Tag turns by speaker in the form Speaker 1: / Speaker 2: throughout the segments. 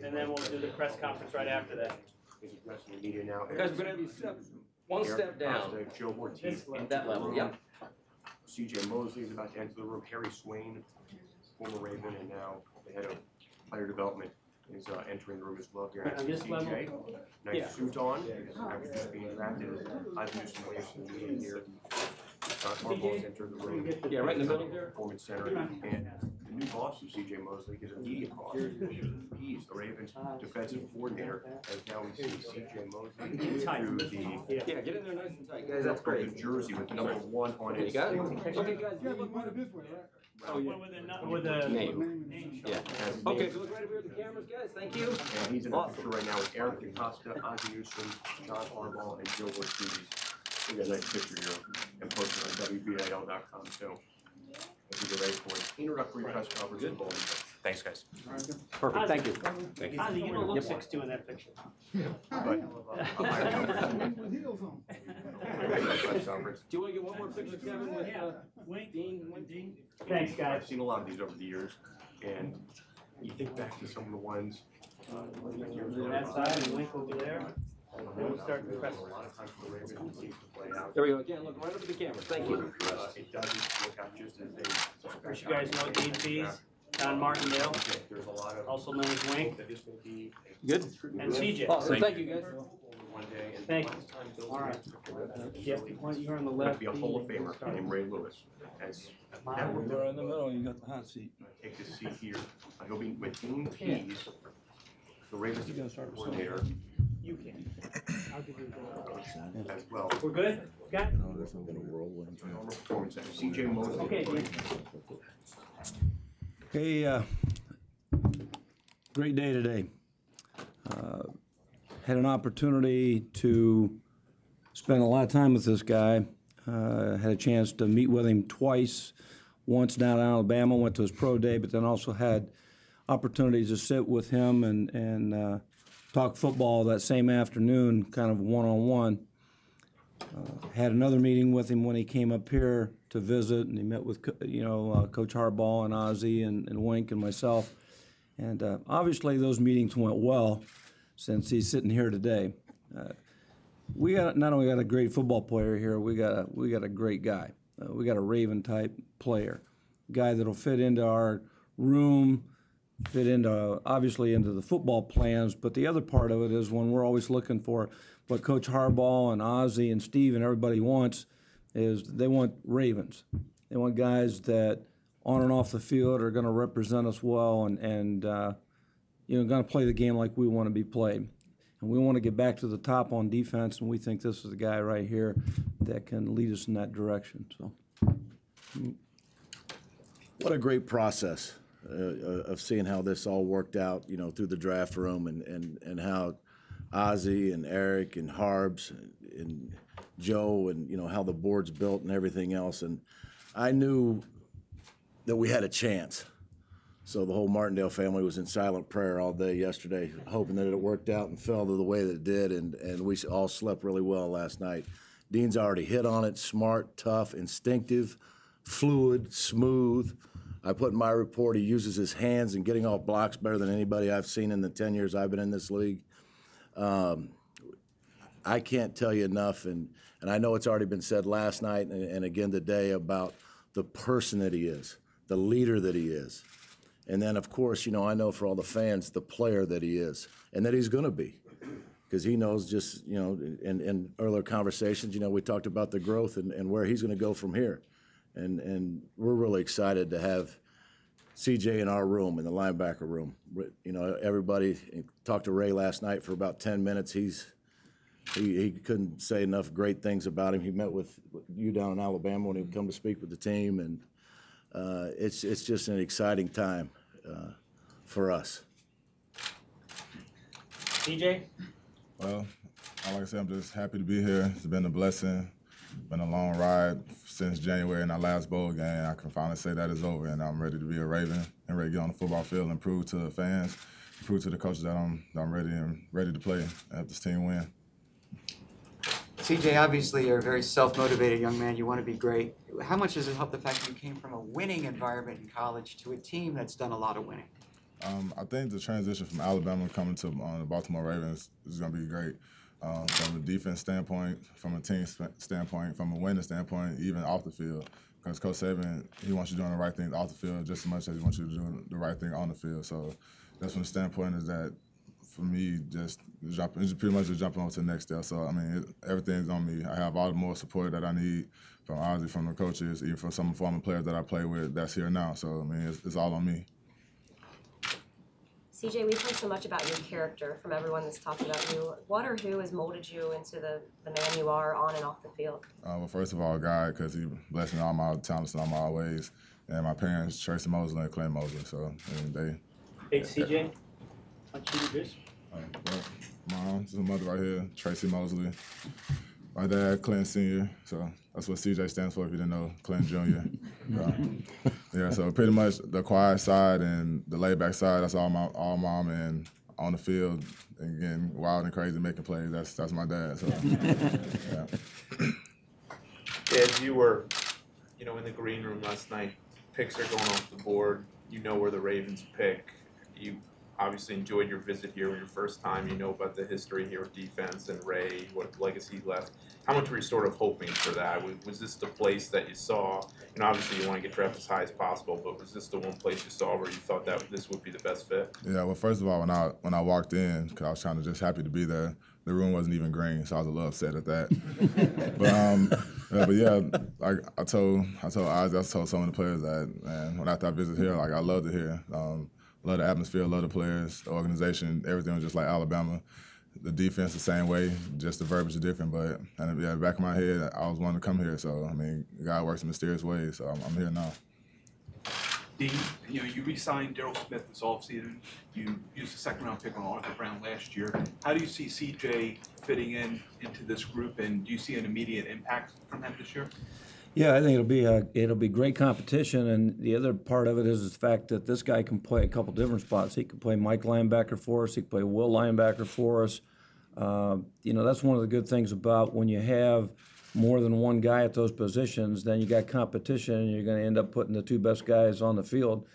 Speaker 1: and then we'll do the press conference right after that.
Speaker 2: He's addressing the media now.
Speaker 3: Guys, we're going to have you one step down.
Speaker 2: Joe Ortiz.
Speaker 3: At that level, yep.
Speaker 2: CJ Mosley is about to enter the room. Harry Swain, former Raven and now the head of player development, is entering the room as well. Here at CJ. Nice suit on. After just being drafted. I've used some ways to the media here. Harbaugh's entered the room.
Speaker 3: Yeah, right in the middle there.
Speaker 2: Performance Center. And the new boss of CJ Mosley is a media boss. He's the Ravens defensive coordinator. As now we see CJ Mosley to the
Speaker 3: get in there nice and tight, guys. That's great.
Speaker 2: The jersey with number 1 on it.
Speaker 3: You got it? Okay, guys.
Speaker 4: Yeah, look right this way, right?
Speaker 1: Oh, yeah. With the
Speaker 3: name. Yeah. Okay, so look right over here at the cameras, guys. Thank you.
Speaker 2: And he's in the picture right now with Eric DaCosta, Ozzie Newsome, John Harbaugh, and Joe Ortiz. We got a nice picture here and posted on WBAL.com. So we'll get ready for an introductory press conference in Baltimore. Thanks, guys.
Speaker 3: Perfect. Thank you.
Speaker 1: Thank you. Ozzie, you don't look 6'2" in that picture.
Speaker 2: But
Speaker 3: Do you want to get one more picture, Kevin, with Dean?
Speaker 1: Thanks, guys.
Speaker 2: I've seen a lot of these over the years, and you think back to some of the ones.
Speaker 1: That side, and Wink will be there. Then we'll start the press.
Speaker 2: A lot of times for the Ravens, it seems to play out.
Speaker 3: There we go. Again, look right over the camera. Thank you.
Speaker 2: It doesn't look out just as they.
Speaker 1: Of course, you guys know Dean Fees, Don Martindale,
Speaker 2: There's a lot of.
Speaker 1: also known as Wink,
Speaker 2: That this may be
Speaker 3: Good.
Speaker 1: and CJ.
Speaker 3: Awesome. Thank you, guys.
Speaker 2: one day. And
Speaker 1: Thank you.
Speaker 2: last time Bill
Speaker 1: All right.
Speaker 2: Yes,
Speaker 1: You're on the
Speaker 2: to
Speaker 1: left.
Speaker 2: be a Hall of Famer named Ray Lewis. As that would
Speaker 4: You're in the middle, you got the hot seat.
Speaker 2: take this seat here. He'll be with Dean Pease, the Ravens coordinator,
Speaker 1: You can. I'll give you a
Speaker 2: as well.
Speaker 1: We're good? Got it?
Speaker 2: Under Armour Performance Center. CJ Mosley.
Speaker 1: Okay, Dean.
Speaker 4: Okay, great day today. Had an opportunity to spend a lot of time with this guy. Had a chance to meet with him twice. Once down in Alabama, went to his pro day, but then also had opportunities to sit with him and talk football that same afternoon, kind of one-on-one. Had another meeting with him when he came up here to visit, and he met with Coach Harbaugh and Ozzie and Wink and myself. And obviously those meetings went well, since he's sitting here today. We got not only got a great football player here, we got a great guy. We got a Raven type player, guy that'll fit into our room, fit into obviously into the football plans. But the other part of it is when we're always looking for what Coach Harbaugh and Ozzie and Steve and everybody wants is they want Ravens. They want guys that on and off the field are going to represent us well and going to play the game like we want to be played. And we want to get back to the top on defense, and we think this is the guy right here that can lead us in that direction. So,
Speaker 5: what a great process of seeing how this all worked out, through the draft room and how Ozzie and Eric and Harbs and Joe and, how the board's built and everything else. And I knew that we had a chance. So the whole Martindale family was in silent prayer all day yesterday, hoping that it worked out and fell to the way that it did, and we all slept really well last night. Dean's already hit on it: smart, tough, instinctive, fluid, smooth. I put in my report he uses his hands and getting off blocks better than anybody I've seen in the 10 years I've been in this league. I can't tell you enough, and I know it's already been said last night and again today about the person that he is, the leader that he is. And then, of course, I know for all the fans, the player that he is and that he's going to be, because he knows just, in earlier conversations, we talked about the growth and where he's going to go from here. And we're really excited to have CJ in our room, in the linebacker room. Everybody talked to Ray last night for about 10 minutes. He couldn't say enough great things about him. He met with you down in Alabama when he would come to speak with the team, and it's just an exciting time for us.
Speaker 1: CJ?
Speaker 6: Well, like I said, I'm just happy to be here. It's been a blessing. Been a long ride since January in our last bowl game. I can finally say that is over, and I'm ready to be a Raven and ready to get on the football field and prove to the fans, prove to the coaches that I'm ready to play and help this team win.
Speaker 7: CJ, obviously you're a very self-motivated young man. You want to be great. How much does it help the fact that you came from a winning environment in college to a team that's done a lot of winning?
Speaker 6: I think the transition from Alabama coming to the Baltimore Ravens is going to be great. From a defense standpoint, from a team standpoint, from a winning standpoint, even off the field. Because Coach Saban, he wants you doing the right things off the field just as much as he wants you to do the right thing on the field. So that's from the standpoint is that, for me, it's pretty much just jumping on to the next step. So, I mean, everything's on me. I have all the more support that I need from the coaches, even from some former players that I play with that's here now. So, I mean, it's all on me.
Speaker 8: CJ, we've heard so much about your character from everyone that's talked about you. What or who has molded you into the man you are on and off the field?
Speaker 6: Well, first of all, God, because He blessed me in all my talents and all my ways. And my parents, Tracy Mosley and Clay Mosley. So, I mean,
Speaker 1: Hey, CJ, why don't you introduce?
Speaker 6: Mom, this is my mother right here, Tracy Mosley. My dad, Clint Sr. So that's what CJ stands for if you didn't know, Clint Jr. Yeah, so pretty much the quiet side and the laid-back side, that's all mom, and on the field and getting wild and crazy, making plays, that's my dad. So, yeah.
Speaker 9: As you were, in the green room last night, picks are going off the board. You know where the Ravens pick. You obviously enjoyed your visit here when your first time. You know about the history here with defense and Ray, what legacy he left. How much were you sort of hoping for that? Was this the place that you saw? Obviously you want to get drafted as high as possible, but was this the one place you saw where you thought that this would be the best fit? Yeah,
Speaker 6: well, first of all, when I walked in, because I was kind of just happy to be there, the room wasn't even green, so I was a little upset at that. but yeah, like I told Isaac, I told some of the players that, man, when after I visit here, like I loved it here. Love the atmosphere, love the players, the organization, everything was just like Alabama. The defense the same way, just the verbiage is different. But yeah, back in my head, I was wanting to come here. So I mean, God works in mysterious ways. So I'm here now.
Speaker 10: Dean, you re-signed Daryl Smith this offseason. You used a second-round pick on Arthur Brown last year. How do you see CJ fitting into this group, and do you see an immediate impact from him this year?
Speaker 4: Yeah, I think it'll be great competition, and the other part of it is the fact that this guy can play a couple different spots. He can play Mike linebacker for us. He can play Will linebacker for us. That's one of the good things about when you have more than one guy at those positions, then you got competition, and you're going to end up putting the two best guys on the field.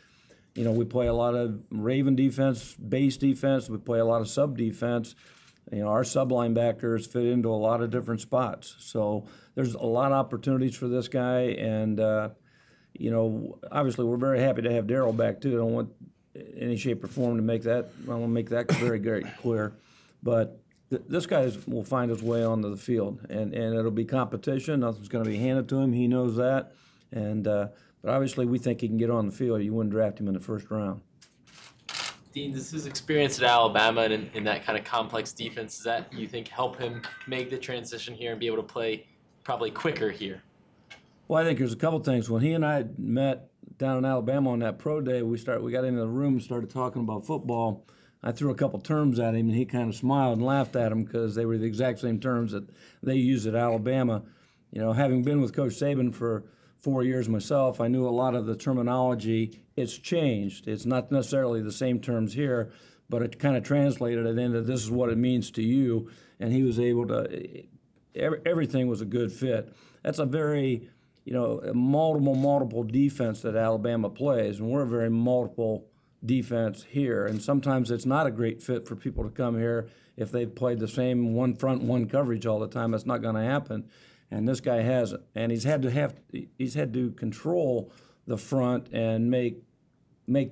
Speaker 4: We play a lot of Raven defense, base defense. We play a lot of sub defense. Our sub linebackers fit into a lot of different spots. So there's a lot of opportunities for this guy, and obviously we're very happy to have Daryl back too. I don't want any shape or form to make that. I want to make that very, very clear. But this guy will find his way onto the field, and it'll be competition. Nothing's going to be handed to him. He knows that, but obviously we think he can get on the field. You wouldn't draft him in the first round.
Speaker 11: Dean, does his experience at Alabama and in that kind of complex defense, does that, you think, help him make the transition here and be able to play probably quicker here?
Speaker 4: Well, I think there's a couple things. When he and I met down in Alabama on that pro day, we got into the room and started talking about football. I threw a couple terms at him, and he kind of smiled and laughed at them because they were the exact same terms that they use at Alabama. Having been with Coach Saban for 4 years myself, I knew a lot of the terminology. It's changed. It's not necessarily the same terms here, but it kind of translated it into this is what it means to you, and he was able to everything was a good fit. That's a very, multiple defense that Alabama plays, and we're a very multiple defense here. And sometimes it's not a great fit for people to come here if they've played the same one front, one coverage all the time. That's not going to happen. And this guy hasn't. And he's had to control the front and make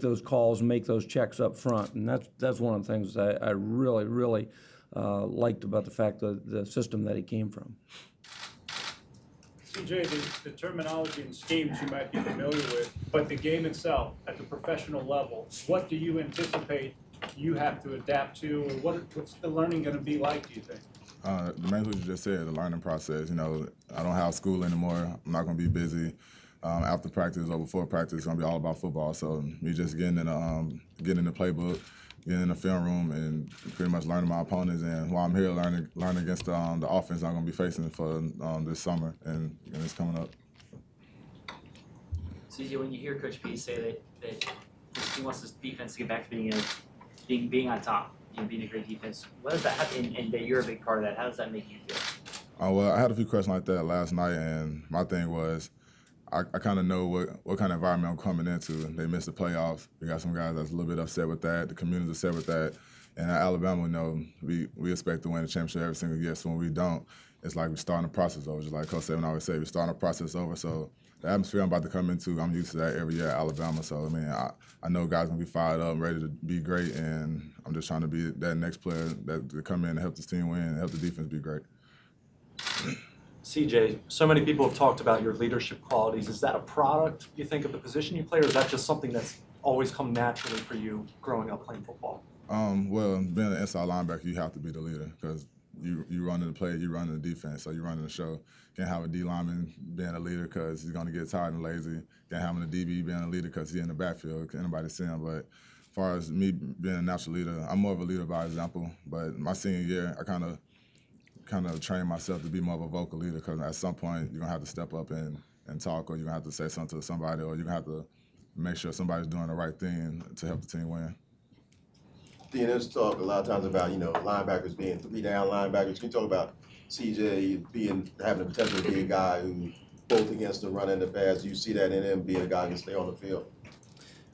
Speaker 4: those calls and make those checks up front. And that's one of the things that I really, really liked about the fact that the system that he came from.
Speaker 12: CJ, the terminology and schemes you might be familiar with, but the game itself at the professional level, what do you anticipate you have to adapt to, or what's the learning going to be like, do you think?
Speaker 6: The main thing you just said, the learning process. I don't have school anymore. I'm not going to be busy. After practice or before practice, it's going to be all about football. So me just getting in the playbook, getting in the film room, and pretty much learning my opponents. And while I'm here, learning against the offense I'm going to be facing for this summer and it's coming up.
Speaker 13: CJ, when you hear Coach P say that he wants his defense to get back to being on top, being a great defense, what does that happen? And that you're a big part of that. How does that make you feel?
Speaker 6: Well, I had a few questions like that last night, and my thing was, I kind of know what kind of environment I'm coming into. They missed the playoffs. We got some guys that's a little bit upset with that. The community's upset with that. And at Alabama, we expect to win the championship every single year. So when we don't, it's like we're starting the process over. Just like Coach Saban always say, we're starting the process over. So the atmosphere I'm about to come into, I'm used to that every year at Alabama. So, I mean, I know guys going to be fired up, ready to be great, and I'm just trying to be that next player that to come in and help this team win and help the defense be great.
Speaker 3: CJ, so many people have talked about your leadership qualities. Is that a product, you think, of the position you play, or is that just something that's always come naturally for you growing up playing football?
Speaker 6: Well, being an inside linebacker, you have to be the leader because you running the play, you running the defense, so you running the show. Can't have a D lineman being a leader because he's going to get tired and lazy. Can't have a DB being a leader because he's in the backfield. Can't anybody see him. But as far as me being a natural leader, I'm more of a leader by example. But my senior year, I kind of trained myself to be more of a vocal leader because at some point you're going to have to step up and talk, or you're going to have to say something to somebody, or you're going to have to make sure somebody's doing the right thing to help the team win.
Speaker 14: Dean, there's talk a lot of times about, linebackers being 3-down linebackers. Can you talk about CJ having the potential to be a guy who, both against the run and the pass, do you see that in him being a guy who can stay on the field?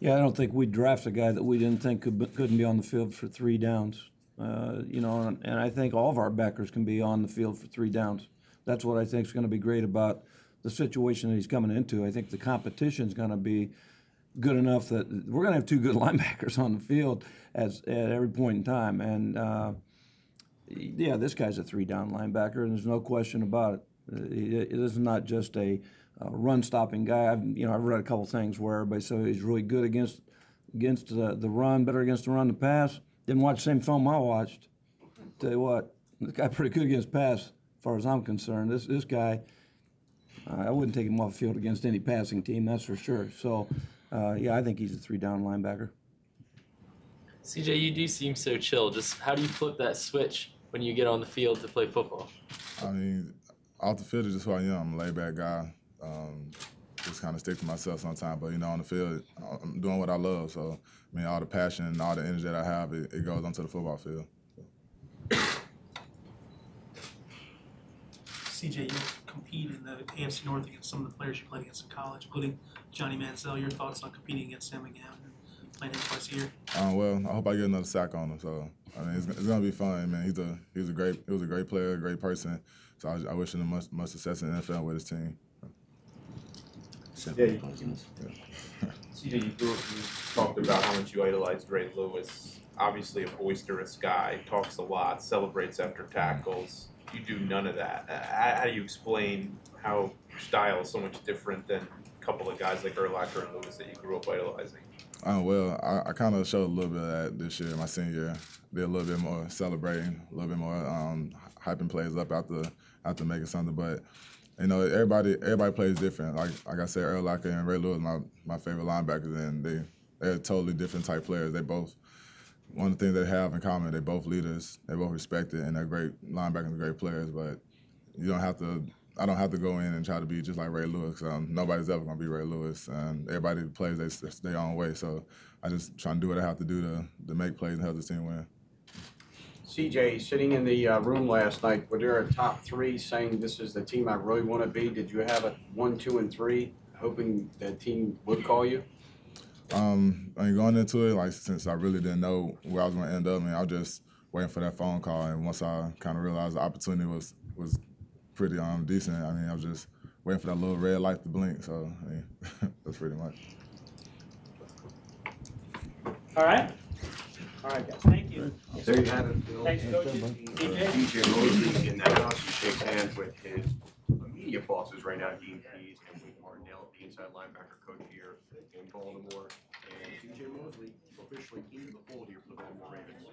Speaker 4: Yeah, I don't think we'd draft a guy that we didn't think couldn't be on the field for 3 downs. And I think all of our backers can be on the field for 3 downs. That's what I think is going to be great about the situation that he's coming into. I think the competition is going to be good enough that we're going to have 2 good linebackers on the field at every point in time. And, yeah, this guy's a 3-down linebacker, and there's no question about it. It is not just a run-stopping guy. I've read a couple things where everybody said he's really good against the run, better against the run than pass. Didn't watch the same film I watched. Tell you what, this guy pretty good against pass, as far as I'm concerned. This guy, I wouldn't take him off the field against any passing team, that's for sure. So, yeah, I think he's a 3-down linebacker.
Speaker 11: CJ, you do seem so chill. Just how do you flip that switch when you get on the field to play football?
Speaker 6: I mean, off the field is just who I am. I'm a laid-back guy. Just kind of stick to myself sometimes. But, on the field, I'm doing what I love. So, I mean, all the passion and all the energy that I have, it goes onto the football field.
Speaker 15: CJ, you compete in the AFC North against some of the players you played against in college, including Johnny Manziel. Your thoughts on competing against him again and playing him twice a year?
Speaker 6: Well, I hope I get another sack on him. So, I mean, it's going to be fun, man. He was a great player, a great person. So I wish him much success in the NFL with his team.
Speaker 9: CJ, you talked about how much you idolized Ray Lewis. Obviously a boisterous guy, talks a lot, celebrates after tackles. You do none of that. How do you explain how your style is so much different than a couple of guys like Urlacher and Lewis that you grew up idolizing?
Speaker 6: Well, I kind of showed a little bit of that this year, my senior year. Did a little bit more celebrating, a little bit more hyping plays up after making something. But everybody plays different. Like I said, Urlacher and Ray Lewis, my favorite linebackers, and they're totally different type players. They both, one of the things they have in common, they're both leaders, they're both respected, and they're great linebackers and great players. But I don't have to go in and try to be just like Ray Lewis. Nobody's ever going to be Ray Lewis. Everybody plays their own way. So I just try to do what I have to do to make plays and help the team win.
Speaker 16: CJ, sitting in the room last night, were there a top 3 saying this is the team I really want to be? Did you have a 1, 2, and 3 hoping the team would call you?
Speaker 6: I mean, going into it, since I really didn't know where I was going to end up, I was just waiting for that phone call. And once I kind of realized the opportunity was pretty decent, I was just waiting for that little red light to blink. So, that's pretty much.
Speaker 12: All right, guys.
Speaker 15: Thank you.
Speaker 14: There you have it, Bill.
Speaker 12: Thanks, coaches.
Speaker 14: DJ Mosley in the house. He shakes hands with his immediate bosses right now, Dean Pease and Wink Martindale, the inside linebacker coach here in Baltimore. And DJ Mosley officially into the fold here for the Baltimore Ravens.